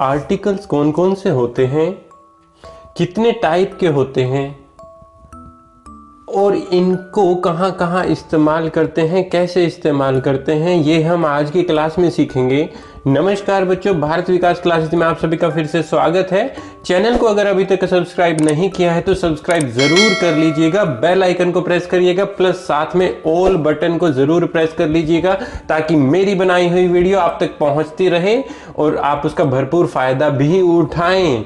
Articles कौन कौन से होते हैं, कितने टाइप के होते हैं और इनको कहाँ कहाँ इस्तेमाल करते हैं, कैसे इस्तेमाल करते हैं, ये हम आज की क्लास में सीखेंगे। नमस्कार बच्चों, भारत विकास क्लासेस में आप सभी का फिर से स्वागत है। चैनल को अगर अभी तक सब्सक्राइब नहीं किया है तो सब्सक्राइब जरूर कर लीजिएगा, बेल आइकन को प्रेस करिएगा, प्लस साथ में ऑल बटन को जरूर प्रेस कर लीजिएगा ताकि मेरी बनाई हुई वीडियो आप तक पहुंचती रहे और आप उसका भरपूर फायदा भी उठाएं।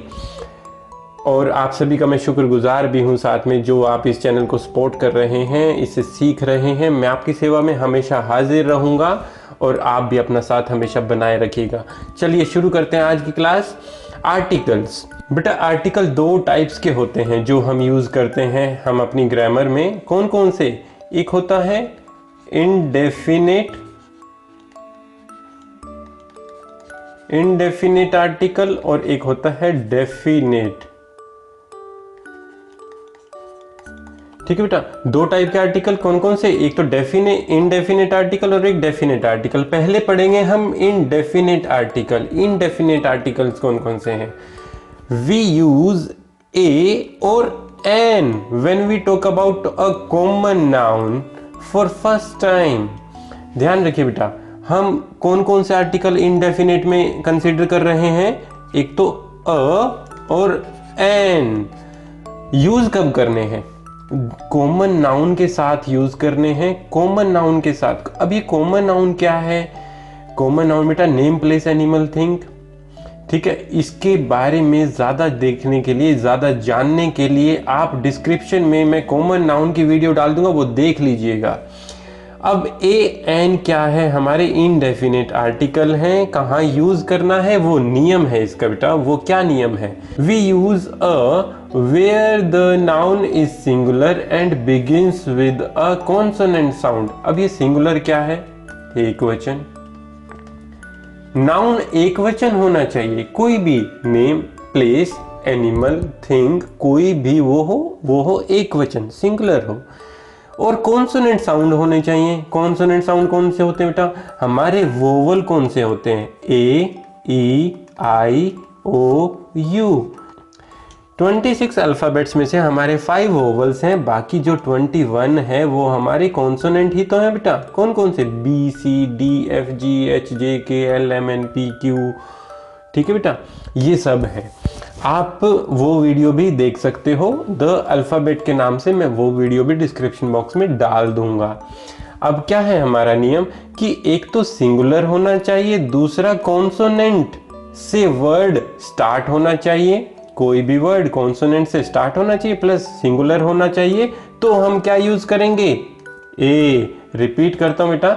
और आप सभी का मैं शुक्रगुजार भी हूं साथ में, जो आप इस चैनल को सपोर्ट कर रहे हैं, इसे सीख रहे हैं। मैं आपकी सेवा में हमेशा हाजिर रहूंगा और आप भी अपना साथ हमेशा बनाए रखिएगा। चलिए शुरू करते हैं आज की क्लास। आर्टिकल्स। बेटा आर्टिकल दो टाइप्स के होते हैं जो हम यूज करते हैं हम अपनी ग्रामर में। कौन कौन से? एक होता है इनडेफिनेट आर्टिकल और एक होता है डेफिनेट। ठीक है बेटा, दो टाइप के आर्टिकल कौन कौन से? एक तो इनडेफिनेट आर्टिकल और एक डेफिनेट आर्टिकल। पहले पढ़ेंगे हम इनडेफिनेट आर्टिकल। इनडेफिनेट आर्टिकल्स कौन कौन से हैं? वी यूज ए और an when we talk about a common noun for first time. ध्यान रखिए बेटा, हम कौन कौन से आर्टिकल इनडेफिनेट में कंसीडर कर रहे हैं? एक तो अ और एन। यूज कब करने हैं? कॉमन नाउन के साथ यूज करने हैं। कॉमन नाउन के साथ। अब ये कॉमन नाउन क्या है? कॉमन नाउन बेटा नेम, प्लेस, एनिमल, थिंग। ठीक है, इसके बारे में ज्यादा देखने के लिए, ज्यादा जानने के लिए आप डिस्क्रिप्शन में मैं कॉमन नाउन की वीडियो डाल दूंगा, वो देख लीजिएगा। अब ए एन क्या है? हमारे इनडेफिनेट आर्टिकल हैं। कहाँ यूज करना है वो नियम है इसका बेटा। वो क्या नियम है? We use a where the noun is singular and begins with a consonant sound। अब ये सिंगुलर क्या है? एक वचन। नाउन एक वचन होना चाहिए। कोई भी नेम, प्लेस, एनिमल, थिंग, कोई भी वो हो एक वचन, सिंगुलर हो। और कॉन्सोनेंट साउंड होने चाहिए। कॉन्सोनेंट साउंड कौन से होते हैं बेटा? हमारे वोवल कौन से होते हैं? ए, ई, आई, ओ, यू। 26 अल्फाबेट्स में से हमारे 5 वोवल्स हैं, बाकी जो 21 है वो हमारे कॉन्सोनेंट ही तो हैं बेटा। कौन कौन से? B, C, D, F, G, H, J, K, L, M, N, P, Q. ठीक है बेटा, ये सब है। आप वो वीडियो भी देख सकते हो, द अल्फाबेट के नाम से। मैं वो वीडियो भी डिस्क्रिप्शन बॉक्स में डाल दूंगा। अब क्या है हमारा नियम कि एक तो सिंगुलर होना चाहिए, दूसरा कॉन्सोनेंट से वर्ड स्टार्ट होना चाहिए। कोई भी वर्ड कॉन्सोनेंट से स्टार्ट होना चाहिए, प्लस सिंगुलर होना चाहिए। तो हम क्या यूज करेंगे? ए। रिपीट करता हूं बेटा,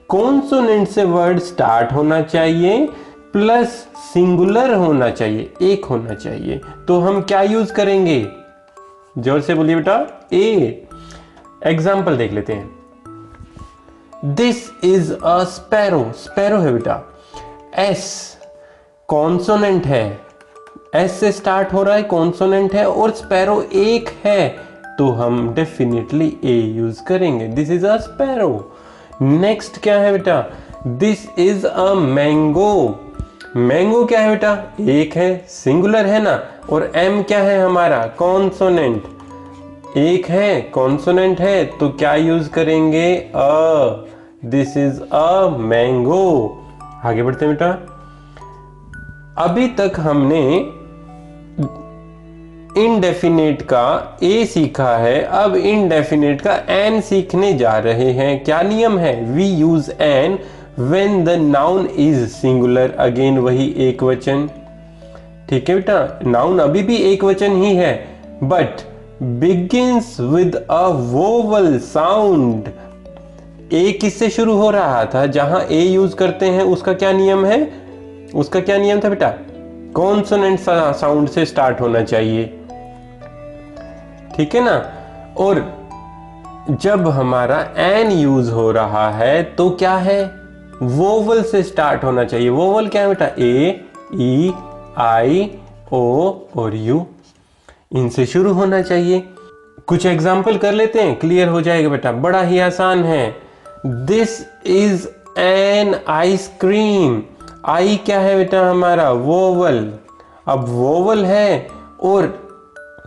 कॉन्सोनेंट से वर्ड स्टार्ट होना चाहिए, प्लस सिंगुलर होना चाहिए, एक होना चाहिए। तो हम क्या यूज करेंगे? जोर से बोलिए बेटा, ए। एग्जाम्पल देख लेते हैं। This is a sparrow. Sparrow है बेटा, एस कॉन्सोनेंट है, एस से स्टार्ट हो रहा है, कॉन्सोनेंट है और स्पैरो एक है, तो हम डेफिनेटली ए यूज करेंगे। This is a sparrow. Next क्या है बेटा? This is a mango. Mango क्या है बेटा? एक है, सिंगुलर है ना। और एम क्या है हमारा? कॉन्सोनेंट। एक है, कॉन्सोनेंट है, तो क्या यूज करेंगे? A. This is a mango. आगे बढ़ते हैं बेटा। अभी तक हमने इनडेफिनेट का ए सीखा है, अब इनडेफिनेट का एन सीखने जा रहे हैं। क्या नियम है? We use an when the noun is singular. Again वही एक वचन। ठीक है बेटा, नाउन अभी भी एक वचन ही है, but begins with a vowel sound. A किससे शुरू हो रहा था? जहां ए यूज करते हैं उसका क्या नियम है? उसका क्या नियम था बेटा? कॉन्सोनेंट साउंड से स्टार्ट होना चाहिए। ठीक है ना। और जब हमारा एन यूज हो रहा है तो क्या है? वोवल से स्टार्ट होना चाहिए। वोवल क्या है बेटा? ए, ई, आई, ओ और यू। इनसे शुरू होना चाहिए। कुछ एग्जाम्पल कर लेते हैं, क्लियर हो जाएगा बेटा। बड़ा ही आसान है। This is an ice cream. I क्या है बेटा हमारा? वोवल। अब वोवल है और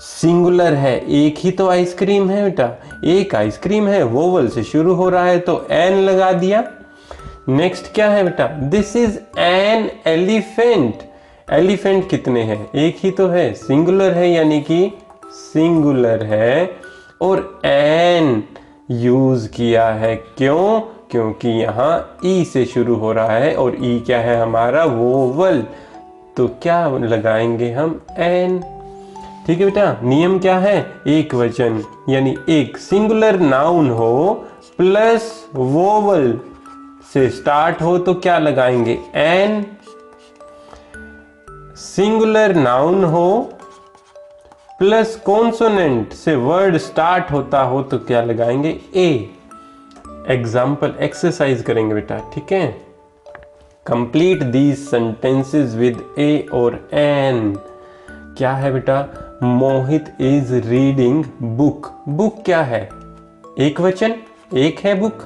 सिंगुलर है, एक ही तो आइसक्रीम है बेटा, एक आइसक्रीम है, वोवल से शुरू हो रहा है तो एन लगा दिया। नेक्स्ट क्या है बेटा? This is an elephant. Elephant कितने हैं? एक ही तो है, सिंगुलर है यानी कि सिंगुलर है और एन यूज किया है। क्यों? क्योंकि यहाँ ई से शुरू हो रहा है और ई क्या है हमारा? वोवल। तो क्या लगाएंगे हम? एन। ठीक है बेटा, नियम क्या है? एक वचन यानी एक सिंगुलर नाउन हो प्लस वोवल से स्टार्ट हो तो क्या लगाएंगे? एन। सिंगुलर नाउन हो प्लस कॉन्सोनेंट से वर्ड स्टार्ट होता हो तो क्या लगाएंगे? ए। एग्जाम्पल एक्सरसाइज करेंगे बेटा, ठीक है? कंप्लीट दीज सेंटेंसेस विद ए और एन। क्या है बेटा? मोहित इज रीडिंग बुक। बुक क्या है? एक वचन, एक है बुक।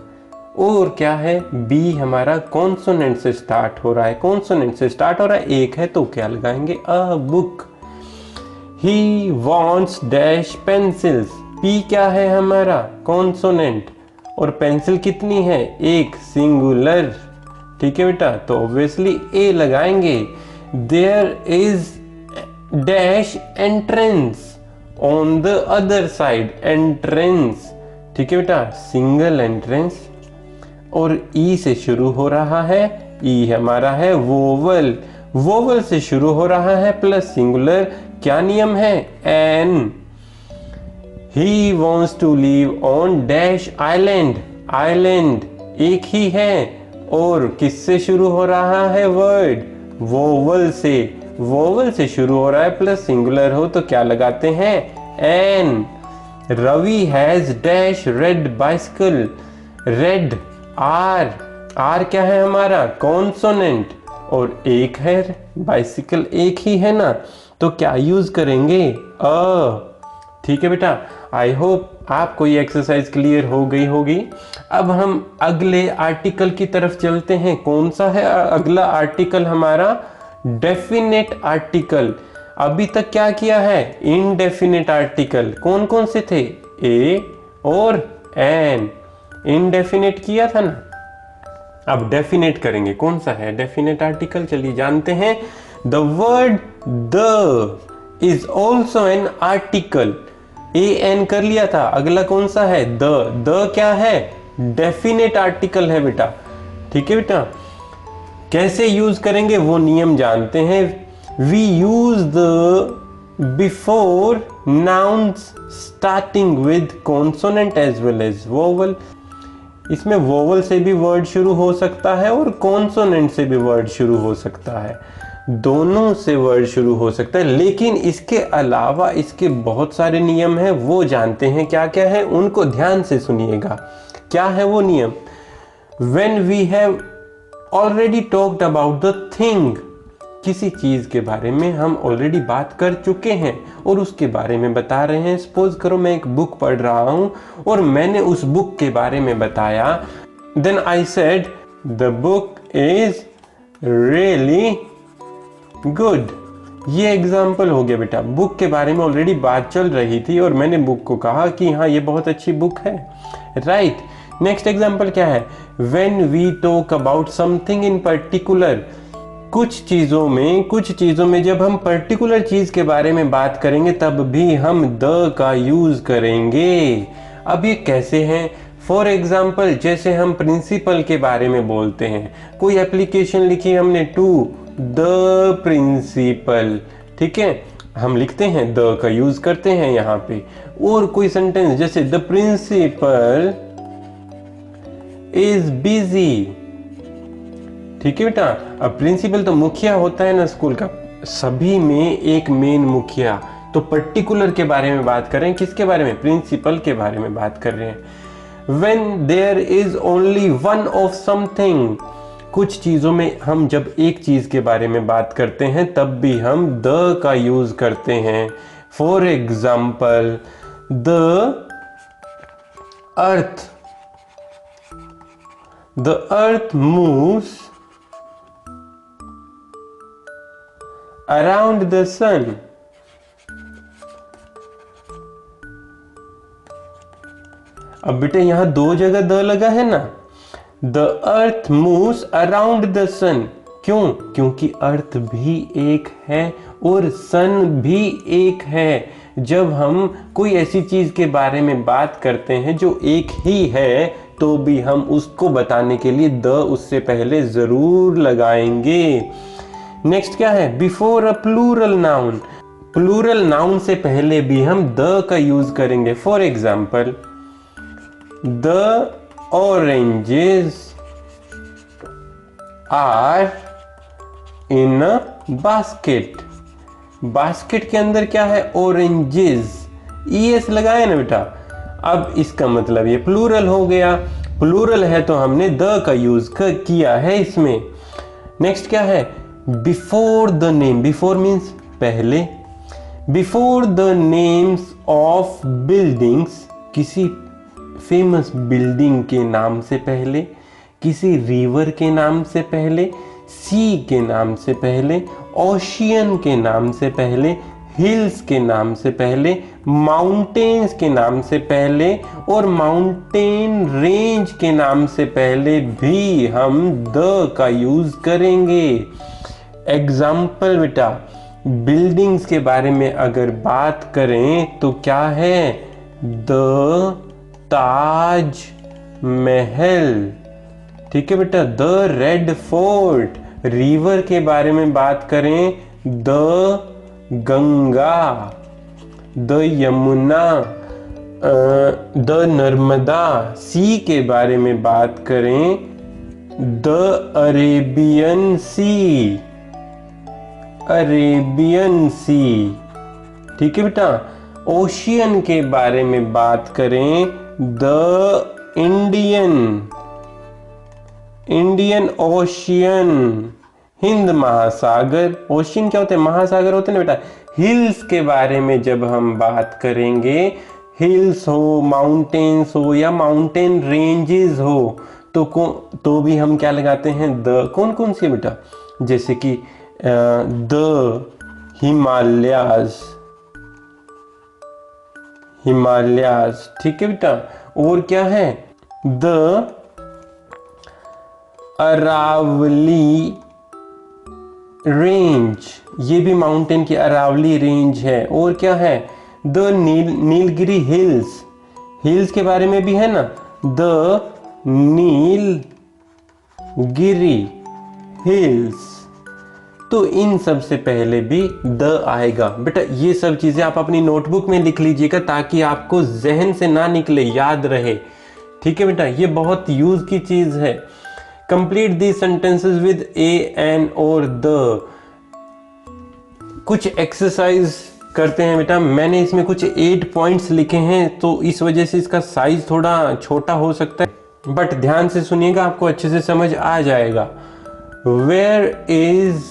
और क्या है? बी हमारा कॉन्सोनेंट से स्टार्ट हो रहा है, कॉन्सोनेंट से स्टार्ट हो रहा है, एक है तो क्या लगाएंगे? A book. He wants dash pencils. P क्या है हमारा? कॉन्सोनेंट। और पेंसिल कितनी है? एक, सिंगुलर। ठीक है बेटा, तो ऑब्वियसली ए लगाएंगे। There is dash entrance on the other side. Entrance, ठीक है बेटा, सिंगल एंट्रेंस। और ई से शुरू हो रहा है, ई हमारा है वोवल। वोवल से शुरू हो रहा है प्लस सिंगुलर, क्या नियम है? An. He wants to live on dash island. Island एक ही है और किससे शुरू हो रहा है वर्ड? वोवल से। वोवल से शुरू हो रहा है प्लस सिंगुलर हो तो क्या लगाते हैं? An. Ravi has dash red bicycle. Red, R. R क्या है हमारा? कॉन्सोनेंट और एक है, बाइसिकल एक ही है ना, तो क्या यूज करेंगे? अ। ठीक है बेटा, आई होप आपको ये एक्सरसाइज क्लियर हो गई होगी। अब हम अगले आर्टिकल की तरफ चलते हैं। कौन सा है अगला आर्टिकल हमारा? Definite article. अभी तक क्या किया है? Indefinite article. कौन कौन से थे? ए और एन। इनडेफिनेट किया था ना, अब डेफिनेट करेंगे। कौन सा है डेफिनेट आर्टिकल? चलिए जानते हैं। The word the is also an article. A an कर लिया था, अगला कौन सा है? द। द क्या है? डेफिनेट आर्टिकल है बेटा। ठीक है बेटा, कैसे यूज करेंगे वो नियम जानते हैं। We use the before nouns starting with consonant as well as vowel. इसमें वोवल से भी वर्ड शुरू हो सकता है और कॉन्सोनेंट से भी वर्ड शुरू हो सकता है, दोनों से वर्ड शुरू हो सकता है। लेकिन इसके अलावा इसके बहुत सारे नियम हैं, वो जानते हैं क्या क्या है, उनको ध्यान से सुनिएगा। क्या है वो नियम? When we have already talked about the thing, किसी चीज के बारे में हम ऑलरेडी बात कर चुके हैं और उसके बारे में बता रहे हैं। सपोज करो मैं एक बुक पढ़ रहा हूं और मैंने उस बुक के बारे में बताया, then I said the book is really good. ये एग्जाम्पल हो गया बेटा, बुक के बारे में ऑलरेडी बात चल रही थी और मैंने बुक को कहा कि हाँ ये बहुत अच्छी बुक है, राइट। नेक्स्ट एग्जाम्पल क्या है? When we talk about something in particular, कुछ चीजों में जब हम पर्टिकुलर चीज के बारे में बात करेंगे तब भी हम द का यूज करेंगे। अब ये कैसे हैं? फॉर एग्जाम्पल, जैसे हम प्रिंसिपल के बारे में बोलते हैं, कोई एप्लीकेशन लिखी हमने टू द प्रिंसिपल, ठीक है, हम लिखते हैं द का यूज करते हैं यहाँ पे। और कोई सेंटेंस जैसे द प्रिंसिपल इज बिजी, ठीक है बेटा। अब प्रिंसिपल तो मुखिया होता है ना स्कूल का, सभी में एक मेन मुखिया, तो पर्टिकुलर के बारे में बात कर रहे हैं, किसके बारे में? प्रिंसिपल के बारे में बात कर रहे हैं। When there is only one of something, कुछ चीजों में हम जब एक चीज के बारे में बात करते हैं तब भी हम द का यूज करते हैं। For example, the earth moves around the sun. अब बेटे यहां दो जगह द लगा है ना। The earth moves around the sun. क्यों? क्योंकि अर्थ भी एक है और सन भी एक है। जब हम कोई ऐसी चीज के बारे में बात करते हैं जो एक ही है, तो भी हम उसको बताने के लिए द उससे पहले जरूर लगाएंगे। नेक्स्ट क्या है? Before a plural noun. Plural noun से पहले भी हम द का यूज करेंगे। For example, the oranges are in a basket। Basket के अंदर क्या है? oranges। es लगाया ना बेटा। अब इसका मतलब ये प्लूरल हो गया। प्लूरल है तो हमने द का यूज किया है इसमें। नेक्स्ट क्या है? Before the name. Before means पहले। Before the names of buildings, किसी फेमस बिल्डिंग के नाम से पहले, किसी रिवर के नाम से पहले, सी के नाम से पहले, ओशियन के नाम से पहले, हिल्स के नाम से पहले, माउंटेन्स के नाम से पहले और माउंटेन रेंज के नाम से पहले भी हम द का यूज करेंगे। एग्जाम्पल बेटा, बिल्डिंग्स के बारे में अगर बात करें तो क्या है? द ताज महल। ठीक है बेटा। The red fort. रिवर के बारे में बात करें, the Ganga, the Yamuna, the Narmada. Sea के बारे में बात करें, the Arabian sea. Arabian sea. ठीक है बेटा। ओशियन के बारे में बात करें, द इंडियन ओशियन। हिंद महासागर। ओशियन क्या होते हैं? महासागर होते हैं ना बेटा। हिल्स के बारे में जब हम बात करेंगे, हिल्स हो, माउंटेन्स हो या माउंटेन रेंजेस हो, तो भी हम क्या लगाते हैं? द। कौन कौन सी बेटा? जैसे कि द हिमालयाज। हिमालयाज। ठीक है बेटा। और क्या है? The Aravali range. ये भी माउंटेन की अरावली रेंज है। और क्या है? The Nilgiri hills. हिल्स के बारे में भी है ना, द नीलगिरी हिल्स। तो इन सब से पहले भी द आएगा बेटा। ये सब चीजें आप अपनी नोटबुक में लिख लीजिएगा ताकि आपको जहन से ना निकले, याद रहे। ठीक है बेटा। ये बहुत यूज की चीज है। Complete the sentences with a, an और द। कुछ एक्सरसाइज करते हैं बेटा। मैंने इसमें कुछ 8 पॉइंट्स लिखे हैं, तो इस वजह से इसका साइज थोड़ा छोटा हो सकता है, बट ध्यान से सुनिएगा, आपको अच्छे से समझ आ जाएगा। वेयर इज,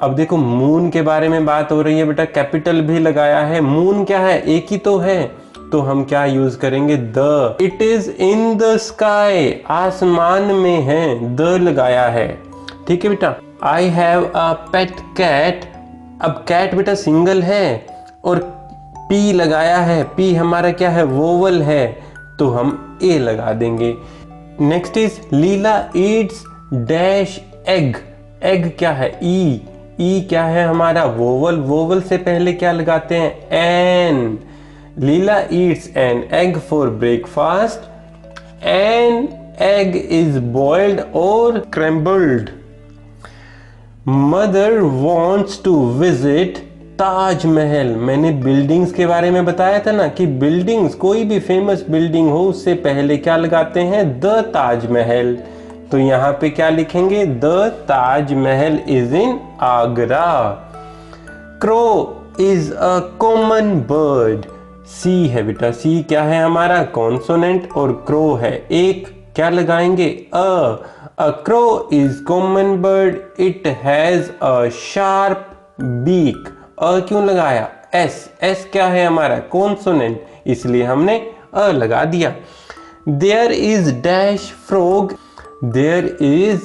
अब देखो मून के बारे में बात हो रही है बेटा, कैपिटल भी लगाया है। मून क्या है? एक ही तो है, तो हम क्या यूज करेंगे? The. It is in the sky, आसमान में है, द लगाया है। ठीक है बेटा। I have a pet cat. अब कैट बेटा सिंगल है और पी लगाया है। पी हमारा क्या है? वोवल है, तो हम ए लगा देंगे। Next is Leela Yeats dash egg. Egg क्या है? ई। ई क्या है हमारा? वोवल। वोवल से पहले क्या लगाते हैं? An. Leela eats an egg for breakfast. An egg is boiled और scrambled. Mother wants to visit Taj Mahal. मैंने बिल्डिंग्स के बारे में बताया था ना कि बिल्डिंग्स, कोई भी फेमस बिल्डिंग हो उससे पहले क्या लगाते हैं? द ताजमहल। तो यहां पे क्या लिखेंगे? The Taj Mahal is in Agra. Crow is a common bird. C है बेटा। सी क्या है हमारा? कॉन्सोनेंट और क्रो है एक, क्या लगाएंगे? A crow is common bird, it has a sharp beak. A क्यों लगाया? एस। एस क्या है हमारा? कॉन्सोनेंट, इसलिए हमने अ लगा दिया। There is dash frog. There is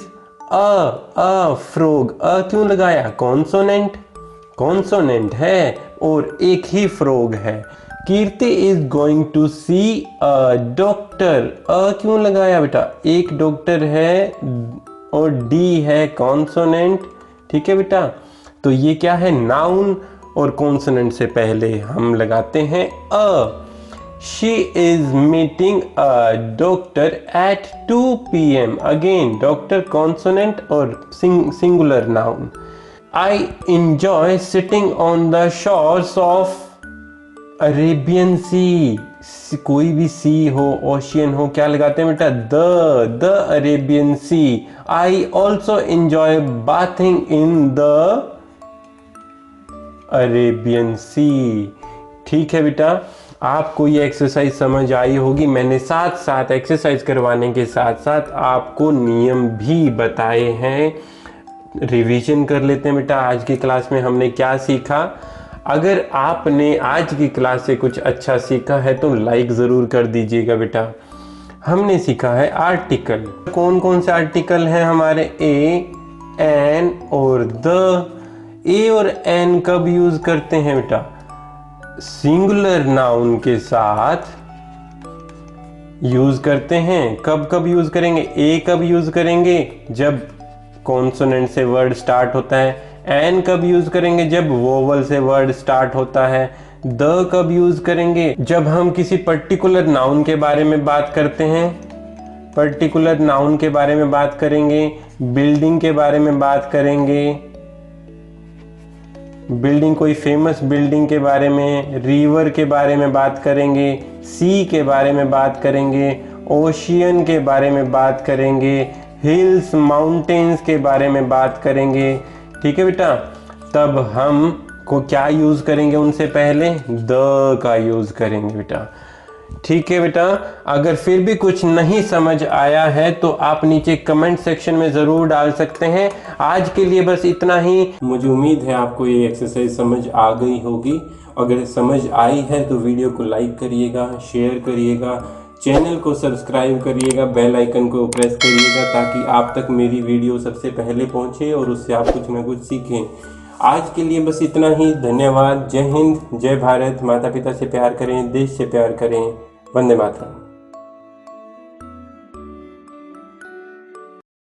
a frog. A क्यों लगाया? कॉन्सोनेंट। कॉन्सोनेंट है और एक ही फ्रॉग है। Kirti is going to see a doctor. क्यों लगाया बेटा? एक डॉक्टर है और डी है कॉन्सोनेंट। ठीक है बेटा, तो ये क्या है? नाउन, और कॉन्सोनेंट से पहले हम लगाते हैं अ। She is meeting a doctor at 2 p.m. Again, doctor consonant और singular noun. I enjoy sitting on the shores of Arabian Sea. कोई भी सी हो, ओशियन हो, क्या लगाते हैं बेटा? The Arabian Sea. I also enjoy bathing in the Arabian Sea. ठीक है बेटा, आपको ये एक्सरसाइज समझ आई होगी। मैंने साथ साथ एक्सरसाइज करवाने के साथ साथ आपको नियम भी बताए हैं। रिवीजन कर लेते हैं बेटा, आज की क्लास में हमने क्या सीखा। अगर आपने आज की क्लास से कुछ अच्छा सीखा है तो लाइक ज़रूर कर दीजिएगा बेटा। हमने सीखा है आर्टिकल। कौन कौन से आर्टिकल हैं हमारे? ए, एन और द। ए और एन कब यूज़ करते हैं बेटा? सिंगुलर नाउन के साथ यूज करते हैं। कब कब यूज करेंगे? ए कब यूज करेंगे? जब कॉन्सोनेंट से वर्ड स्टार्ट होता है। एन कब यूज करेंगे? जब वोवल से वर्ड स्टार्ट होता है। द कब यूज करेंगे? जब हम किसी पर्टिकुलर नाउन के बारे में बात करते हैं। पर्टिकुलर नाउन के बारे में बात करेंगे, बिल्डिंग के बारे में बात करेंगे, बिल्डिंग कोई फेमस बिल्डिंग के बारे में, रिवर के बारे में बात करेंगे, सी के बारे में बात करेंगे, ओशियन के बारे में बात करेंगे, हिल्स माउंटेन्स के बारे में बात करेंगे। ठीक है बेटा, तब हम को क्या यूज करेंगे? उनसे पहले द का यूज करेंगे बेटा। ठीक है बेटा, अगर फिर भी कुछ नहीं समझ आया है तो आप नीचे कमेंट सेक्शन में ज़रूर डाल सकते हैं। आज के लिए बस इतना ही। मुझे उम्मीद है आपको ये एक्सरसाइज समझ आ गई होगी। अगर समझ आई है तो वीडियो को लाइक करिएगा, शेयर करिएगा, चैनल को सब्सक्राइब करिएगा, बेल आइकन को प्रेस करिएगा ताकि आप तक मेरी वीडियो सबसे पहले पहुँचे और उससे आप कुछ ना कुछ सीखें। आज के लिए बस इतना ही। धन्यवाद। जय हिंद, जय भारत। माता पिता से प्यार करें, देश से प्यार करें। वंदे मातरम।